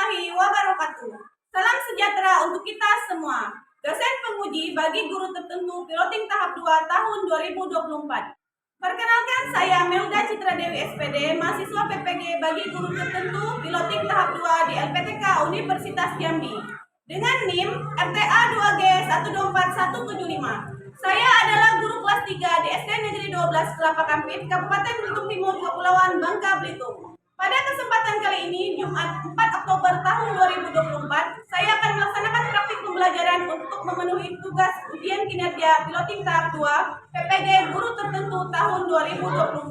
warahmatullahi wabarakatuh. Salam sejahtera untuk kita semua. Dosen penguji bagi guru tertentu piloting tahap 2 tahun 2024. Perkenalkan, saya Melda Citra Dewi SPD, mahasiswa PPG bagi guru tertentu piloting tahap 2 di LPTK Universitas Jambi. Dengan NIM RTA 2G 124175. Saya adalah guru kelas 3 di SD Negeri 12 Kelapa Kampit, Kabupaten Belitung Timur, Kepulauan Bangka Belitung. Pada kesempatan kali ini, Jumat 4 Oktober tahun 2024, saya akan melaksanakan praktik pembelajaran untuk memenuhi tugas ujian kinerja piloting tahap 2 PPG guru tertentu tahun 2024.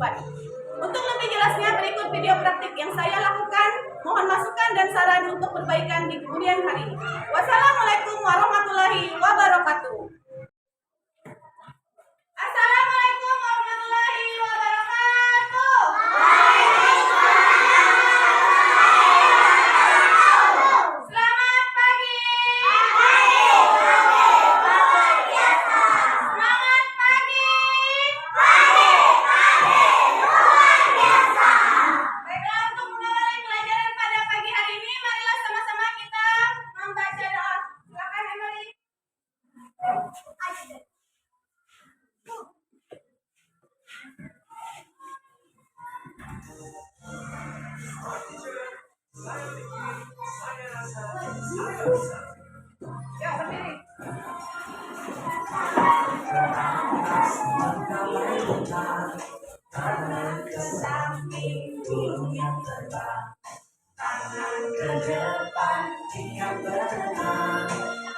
Untuk lebih jelasnya, berikut video praktik yang saya lakukan. Mohon masukan dan saran untuk perbaikan di kemudian hari. Wassalamualaikum warahmatullahi wabarakatuh. Assalamualaikum warahmatullahi wabarakatuh. Selamat pagi. Semangat pagi. Baiklah, untuk mengawali pelajaran pada pagi hari ini, marilah sama-sama kita membaca doa. Silakan Emily. Ya, berdiri. Tangan ke samping, burung yang terbang. Tangan ke depan, ingat berenang.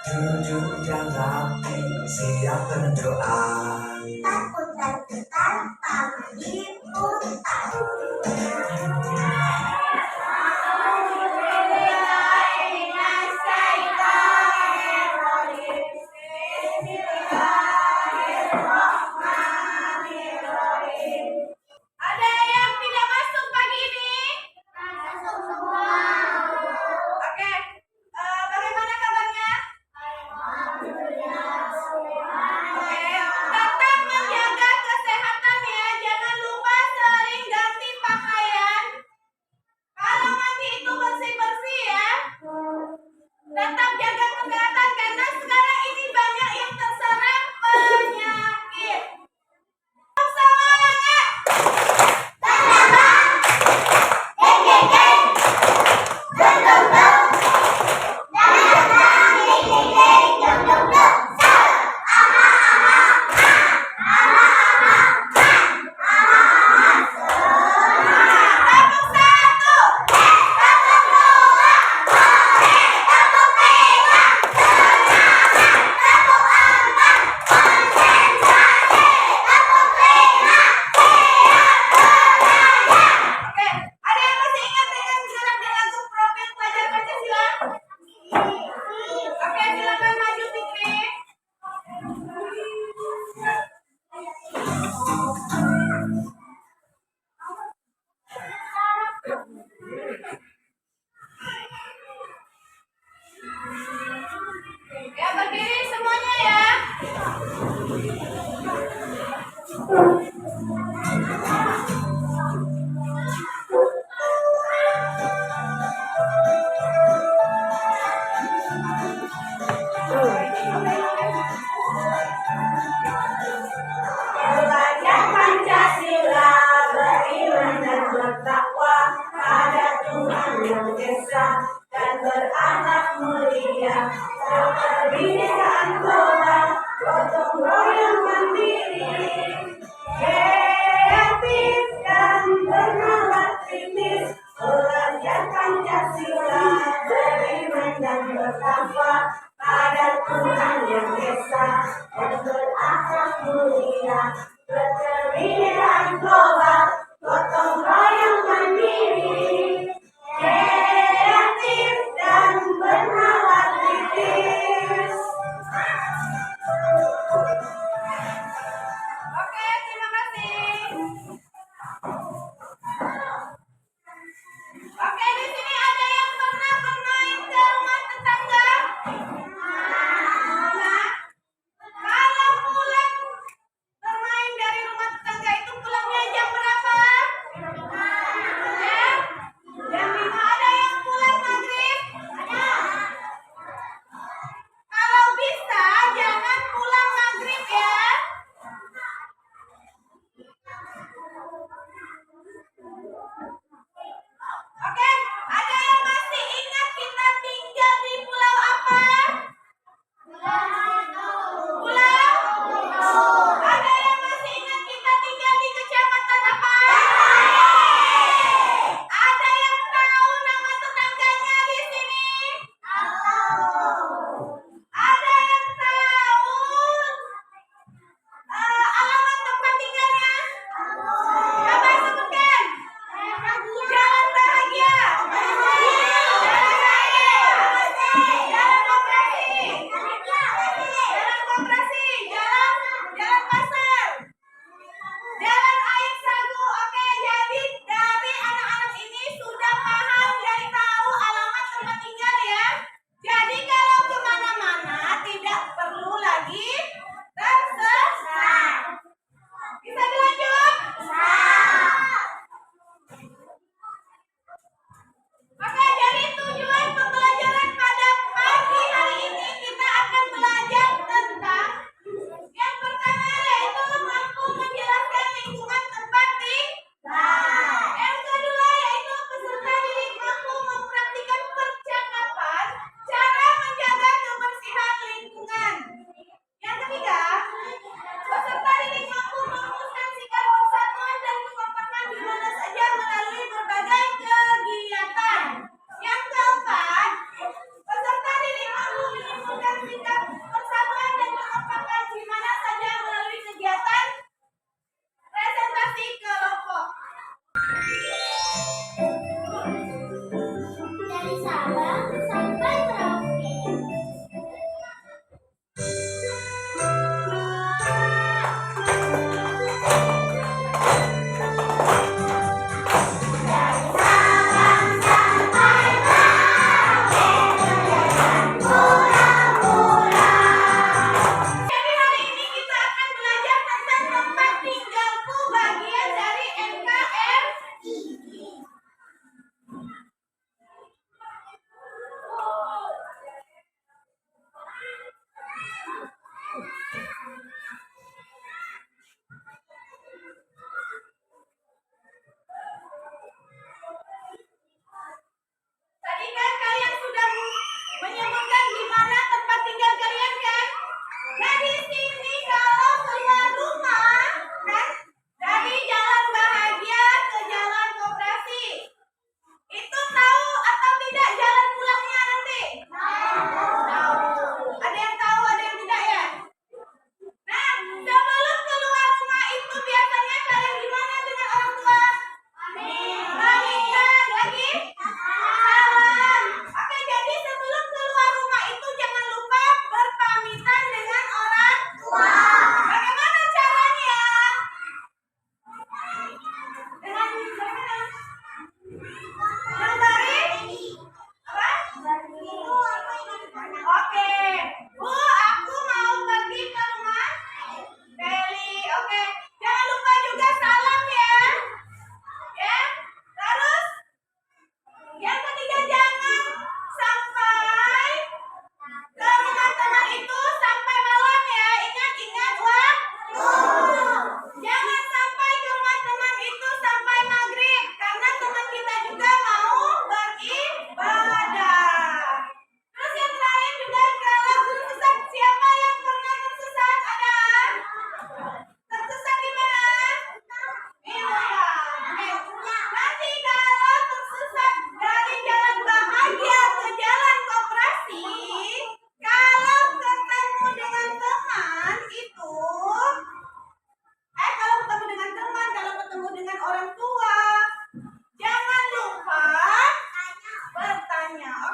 Duduk yang rapi, siap berdoa. Takut dan ketat, tangan diputar. Ada yang tidak masuk pagi ini? Oke, bagaimana kabarnya? Oke, tetap menjaga kesehatan ya. Jangan lupa sering ganti pakaian. Kalau mandi itu bersih-bersih ya. Tetap jaga kesehatan karena sekarang ini banyak yang terserang penyakit. Semangat! Oke, ada yang masih ingat dengan gerakan di lagu Profil Pelajar Pancasila? Oke, silakan maju Fikri. Ya, berdiri semuanya ya. Belajar Pancasila, beriman dan bertakwa pada Tuhan Yang Esa dan berakhlak mulia. Kebinekaan global, gotong royong mandiri, kreatif dan bernalar kritis. Belajar Pancasila, beriman dan bertakwa pada Tuhan Yang Esa dan berakhlak mulia. Kebinekaan global, gotong royong mandiri, kreatif dan bernalar kritis. Oke, terima kasih. Oke, di sini ada yang pernah bermain ke rumah tetangga? Nah, kalau pulang bermain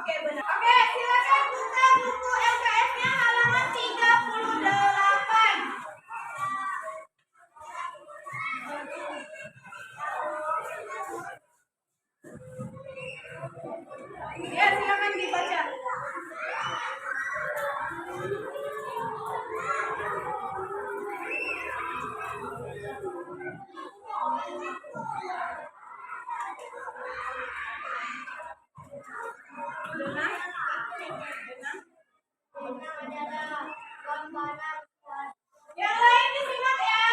Oke, benar. Oke, silakan buka buku LKS-nya halaman 38. Ya, silakan dibaca. Benar? Yang lain disimak ya.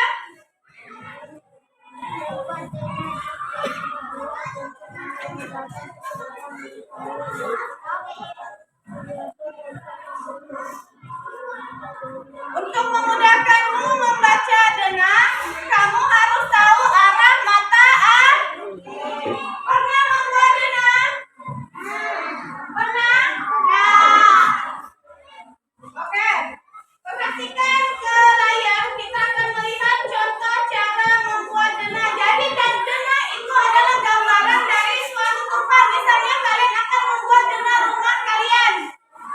Untuk memudahkanmu membaca denang, kamu harus tahu arah mata Pernah membuat denang? Pernah? Nah. Oke. Perhatikan ke layar, kita akan melihat contoh cara membuat denang. Jadi denang itu adalah gambaran dari suatu tempat. Misalnya kalian akan membuat denang rumah kalian.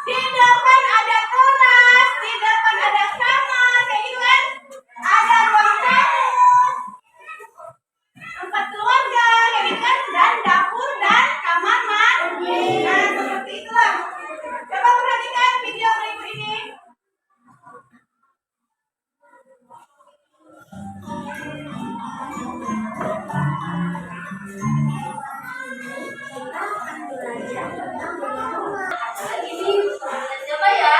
Di depan ada teras, di depan ada kamar, kayak gitu kan? Ada ruang tamu, tempat keluarga, kayak gitu kan? Dan dapur dan kamar mandi. Nah, seperti itulah. Coba perhatikan video berikut ini. Siapa ya?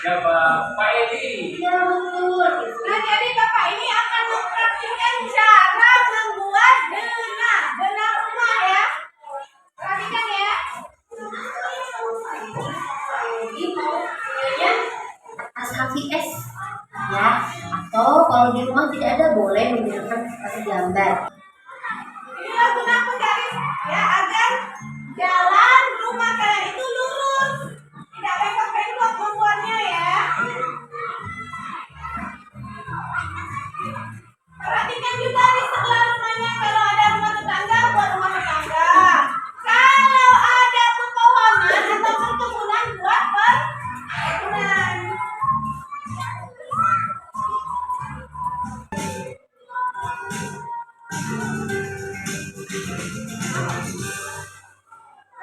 Ya Pak Edi. Ya betul. Nah, jadi Bapak ini akan mempraktikkan cara membuat denang rumah ya. Perhatikan ya. Ini mau punyanya atas HVS ya, atau kalau di rumah tidak ada boleh menggunakan seperti gambar. Inilah guna penggaris ya agar jalan rumah kalian itu lurus, tidak bengkok-bengkok membuatnya ya. Perhatikan juga di sebelah rumahnya, kalau ada rumah tetangga buat rumah tetangga. Kalau ada pepohonan atau perkebunan buat perkebunan.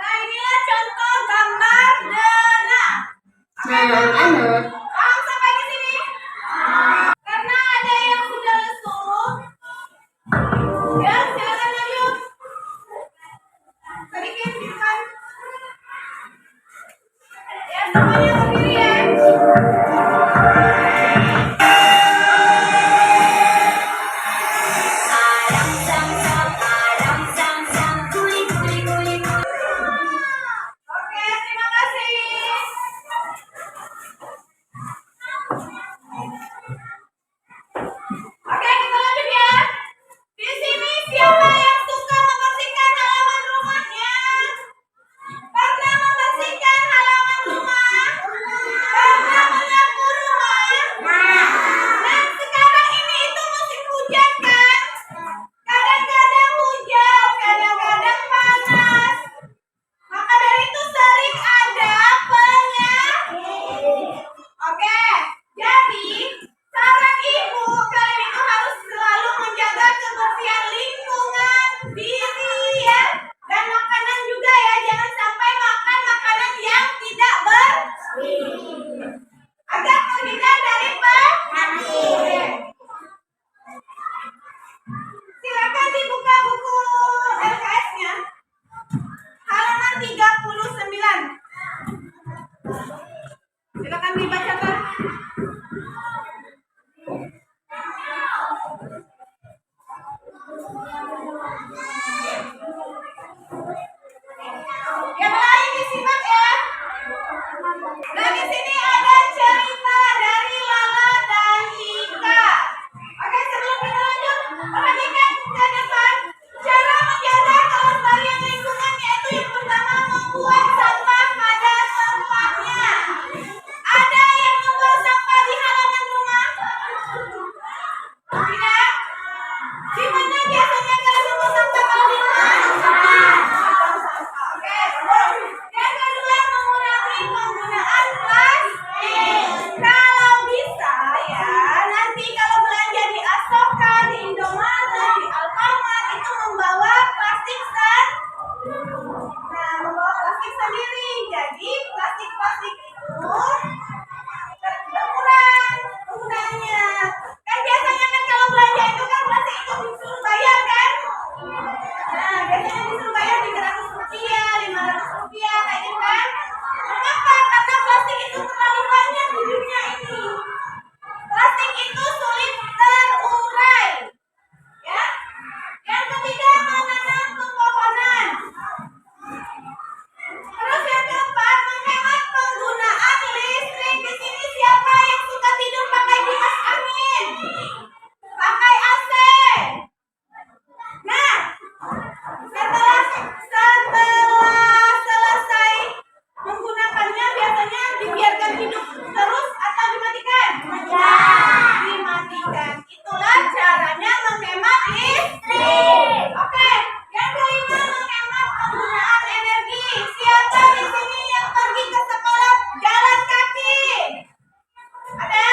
Nah, inilah contoh gambar denang. Nah, anak-anak, Paham sampai ke sini? Karena ada yang sudah lesu, ya silakan lanjut. Sedikit silakan. Ya semuanya berdiri ya. Oke, terima kasih. Oke, kita lanjut ya. Di sini siapa yang suka membersihkan halaman rumahnya? Pernah membersihkan halaman rumah? Pernah menyapu rumah? Dan sekarang ini itu musim hujan kan? Kadang-kadang hujan, kadang-kadang panas. Maka dari itu sering ada penyakit. Oke, jadi saran ibu kalian itu harus selalu menjaga kebersihan lingkungan diri ya, dan makanan juga ya. Jangan sampai makan makanan yang tidak bersih agar terhindar dari penyakit. Silakan dibuka buku LKS-nya halaman 39. Silakan dibacakan. Yang lain disimak ya. Nah, di sini ada cerita dari Lala dan Tika. Oke, sebelum kita lanjut, perhatikan ke depan. Cara menjaga kelestarian lingkungan yaitu yang pertama membuang sampah pada tempatnya. Ada yang membuang sampah Jadi plastik-plastik itu berkurang penggunaannya. Kan biasanya kan kalau belanja itu kan plastik itu disuruh bayar kan? Nah, biasanya disuruh bayar 300 rupiah, 500 rupiah kayak gitu kan? Kenapa? Karena plastik itu terlalu banyak di dunia ini. Plastik itu sulit terurai. Ya. Yang ketiga, menanam pepohonan. Terus yang keempat, menghemat penggunaan listrik. Di sini siapa yang suka tidur pakai kipas angin? Pakai AC. Nah, setelah selesai menggunakannya biasanya dibiarkan hidup terus atau dimatikan? Dimatikan. Itulah caranya menghemat listrik. Oke, yang kelima menghemat penggunaan energi. Siapa di sini yang pergi ke sekolah jalan kaki? Ada?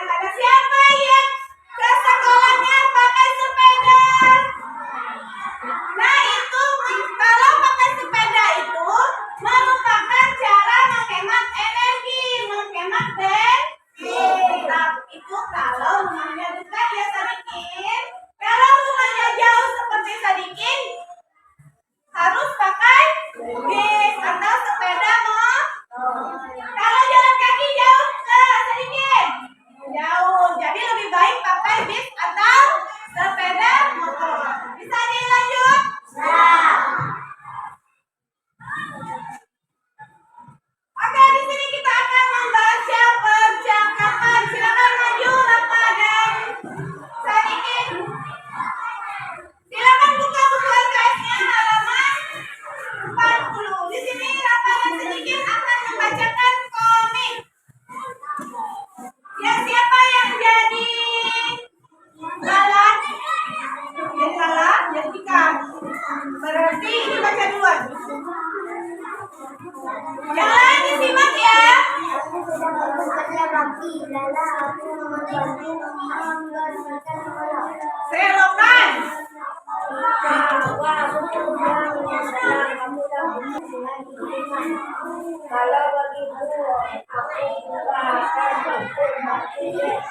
Ada siapa yang ke sekolahnya pakai sepeda? Nah, itu kalau pakai sepeda itu merupakan cara menghemat energi, menghemat bensin. Itu kalau rumahnya dekat ya Sadikin. Kalau rumahnya jauh seperti Sadikin, harus pakai bis atau sepeda motor. Kalau jalan kaki jauh sedikit, jauh. Jadi lebih baik pakai bis atau sepeda motor. Bisa dilanjut? Oke, di sini kita akan membaca percakapan. Silakan maju Rafa dan Sadikin. Silakan buka buku LKS-nya halaman 40. Di sini Rafa dan Sadikin akan membacakan komik. Ya, siapa yang jadi Lala? Jadi Lala, jadi Tika. Berarti dibaca duluan. Yang lain disimak ya. Serokan.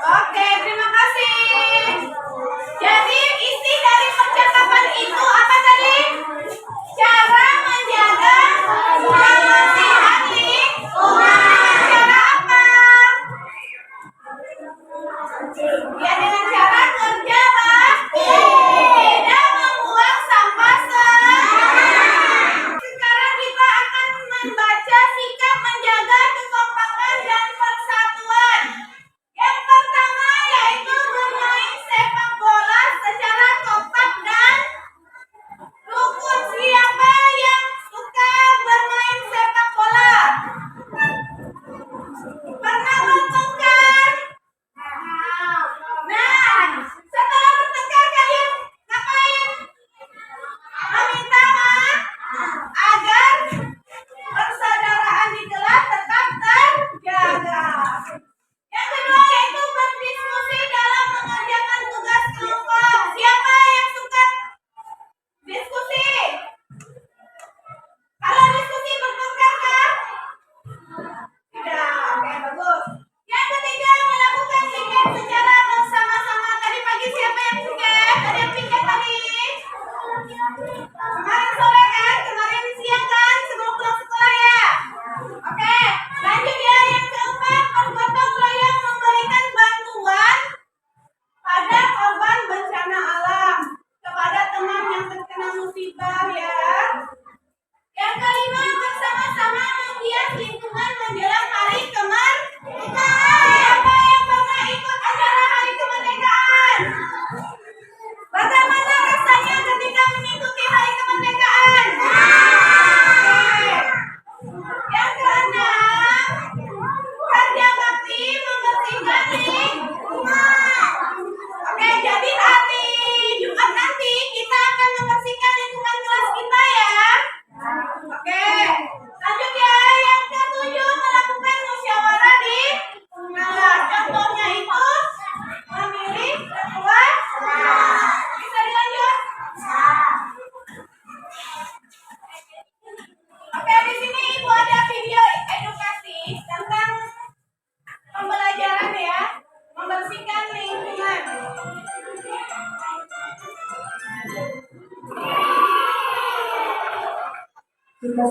Oke, terima kasih. Jadi isi dari percakapan itu apa tadi? Cara menjaga kebersihan lingkungan. Cara apa? Ya, dengan cara kerja bakti. Tidak membuang sampah sembarangan. Sekarang kita akan membaca sikap menjaga kekompakan dan persatuan. Yang pertama yaitu bermain sepak bola secara kompak dan rukun. Siapa yang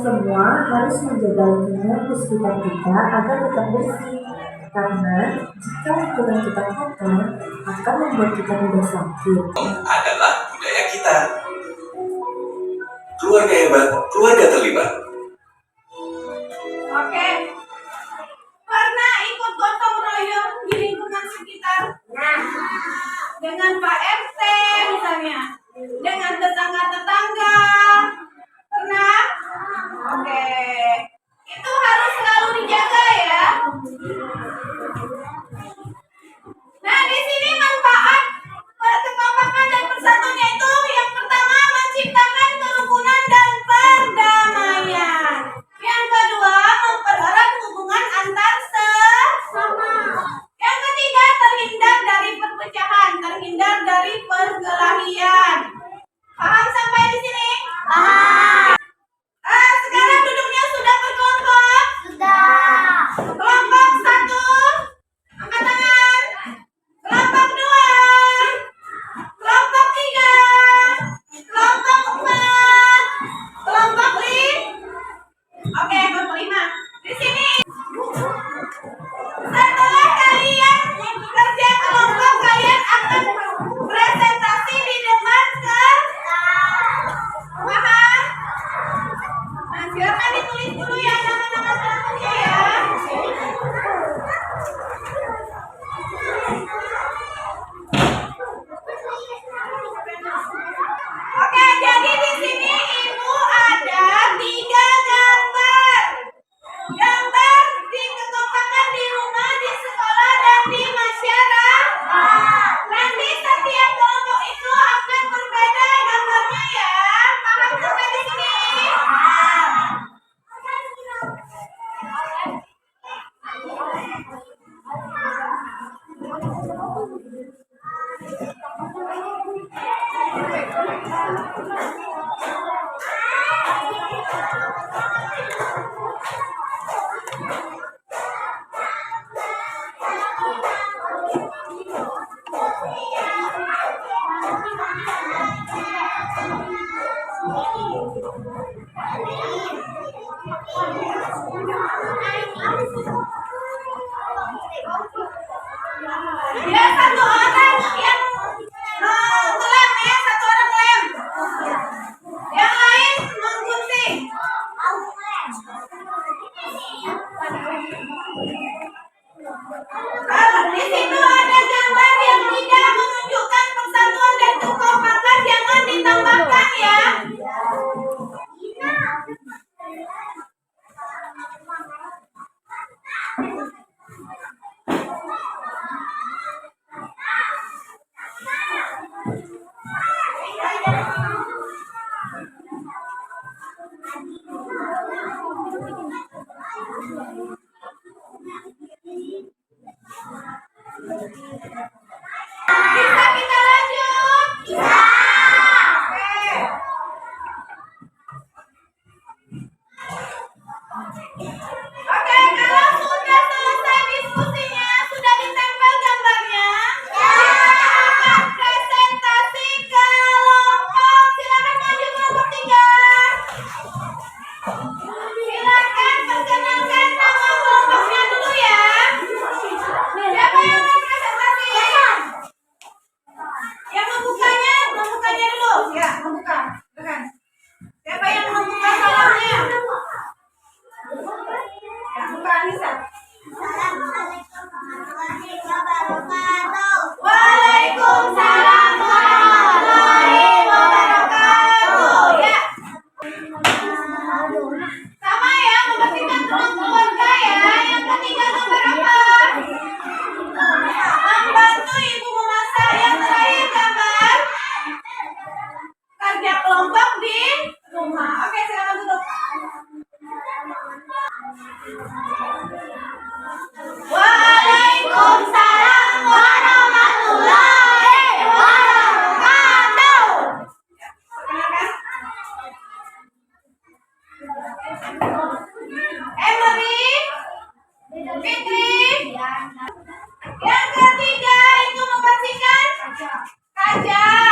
semua harus menjaga lingkungan di sekitar kita agar tetap bersih. Karena jika lingkungan kita kotor, akan membuat kita mudah sakit. Adalah budaya kita. Keluarga hebat, keluarga terlibat. Oke. Pernah ikut gotong royong di lingkungan sekitar? Dengan Pak RT misalnya, dengan tetangga-tetangga. Pernah? Oke. Itu harus selalu dijaga ya. Nah, di sini manfaat kekompakan dan persatuannya itu yang pertama menciptakan kerukunan dan perdamaian. Yang kedua mempererat hubungan antar sesama. Yang ketiga terhindar dari perpecahan, terhindar dari perkelahian. Paham sampai di sini? Paham. Sekarang duduknya sudah berkelompok? Sudah. Kelompok 1, angkat tangan. Kelompok 2, kelompok 3, kelompok 4, kelompok 5. Oke, kelompok 5. Di sini. Setelah kalian kerja kelompok, kalian akan presentasi di depan kelas. Paham? Nah, silakan ditulis dulu ya nama-nama kelompoknya ya. Oke, jadi di sini Ibu ada 3 gambar. Gambar di kekompakan di rumah, di sekolah, dan di masyarakat. Nanti setiap kelompok itu akan berbeda gambarnya ya. Paham sampai di sini? Ya, satu orang yang ngelem ya, satu orang ngelem. Yang lain menggunting. Di situ ada gambar yang tidak menunjukkan persatuan dan kekompakan, jangan ditambahkan ya. Bisa kita lanjut? Bisa. Oke, kalau sudah selesai diskusinya, sudah ditempel gambarnya, kita akan presentasi kelompok. Silakan maju kelompok 3. Silakan perkenalkan nama kelompoknya dulu ya. Siapa yang mau presentasi? Yang membukanya dulu. Ya, membuka. Tekan. Siapa yang membuka salamnya? Ya, buka Anissa. Waalaikumsalam warahmatullahi wabarakatuh. Ya. Sama ya, membersihkan ruang keluarga ya. Yang ketiga nomor apa? Membantu ibu memasak. Yang terakhir gambar kerja kelompok di rumah. Oke, silakan duduk. Waalaikumsalam warahmatullahi wabarakatuh. Emery, Fitri. Yang ketiga itu membersihkan kaca.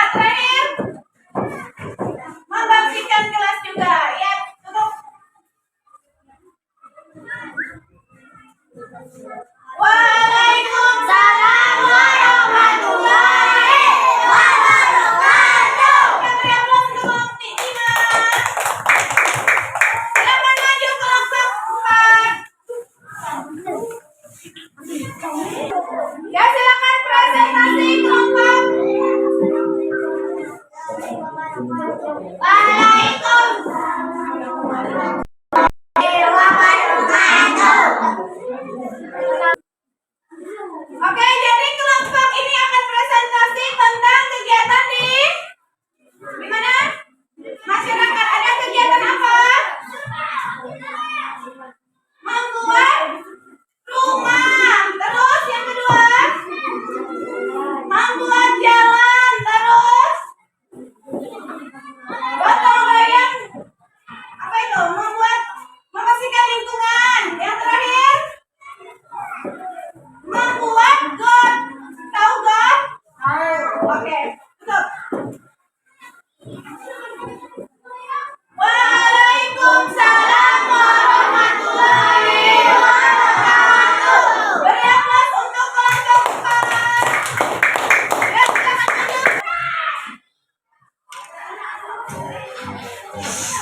Terakhir membersihkan kelas juga. Ya, tutup. Waalaikumsalam warahmatullahi wabarakatuh. Silakan maju kelompok 4. Ya, silakan presentasi kelompok. Waalaikumsalam. Oke, jadi kelompok ini akan presentasi tentang kegiatan di mana? Masyarakat. Ada kegiatan apa? Membuat rumah. Terus yang kedua, membuat jalan. Terus gotong royong. Apa itu? Membersihkan lingkungan. Yang terakhir, membuat got. Tahu got? Oke, tutup. Waalaikumsalam warahmatullahi wabarakatuh. Beri aplaus untuk kelompok 4. Ya, silakan maju.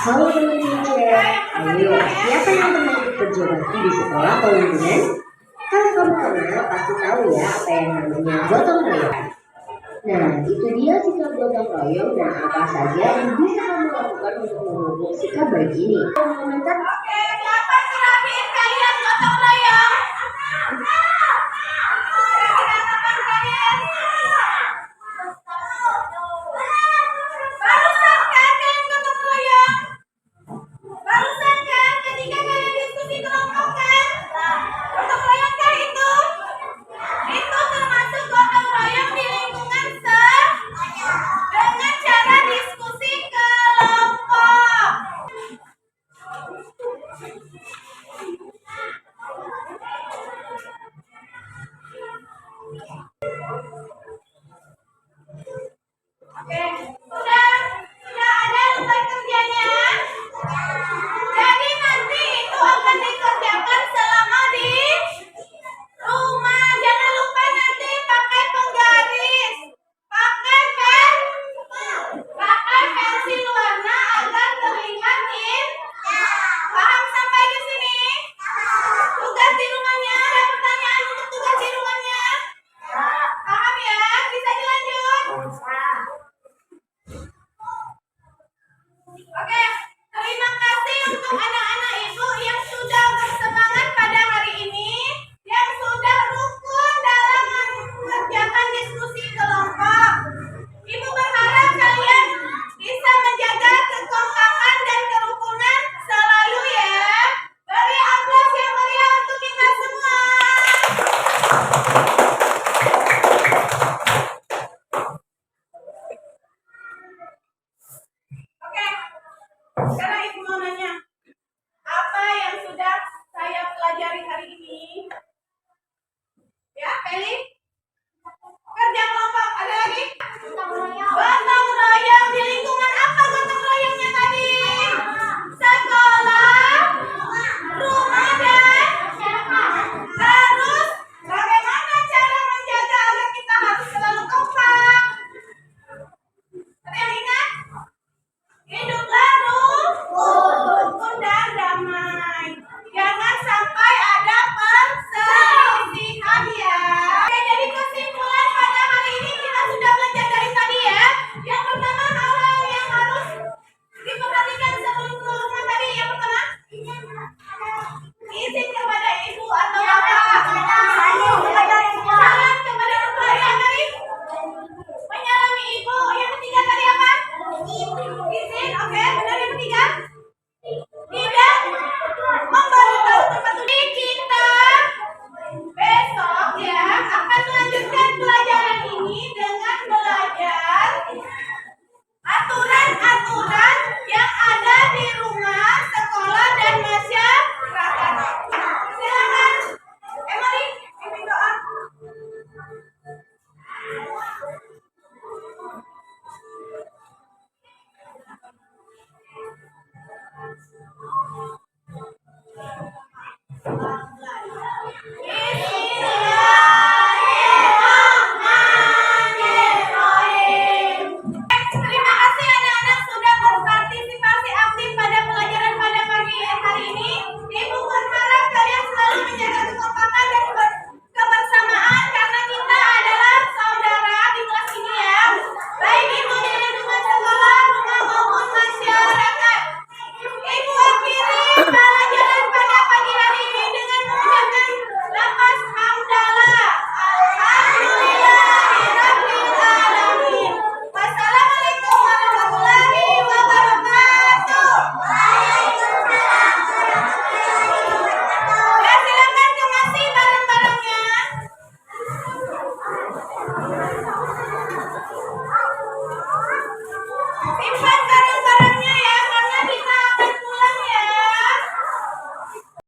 Halo teman-teman, ayo siapa yang pernah ikut kerja bakti di sekolah atau lingkungan? Kalau kamu kenal pasti tahu ya apa yang namanya gotong royong. Nah, itu dia sikap gotong royong dan apa saja yang bisa kamu lakukan untuk memupuk sikap baik ini. Komentar Oke, siapa terakhir kalian gotong royong? Kira-kira kapan kalian? Barusan kan kalian gotong royong? Barusan kan ketika kalian diskusi kelompok kan? Gotong royong kan itu? Itu termasuk gotong royong di lingkungan dengan cara diskusi kelompok.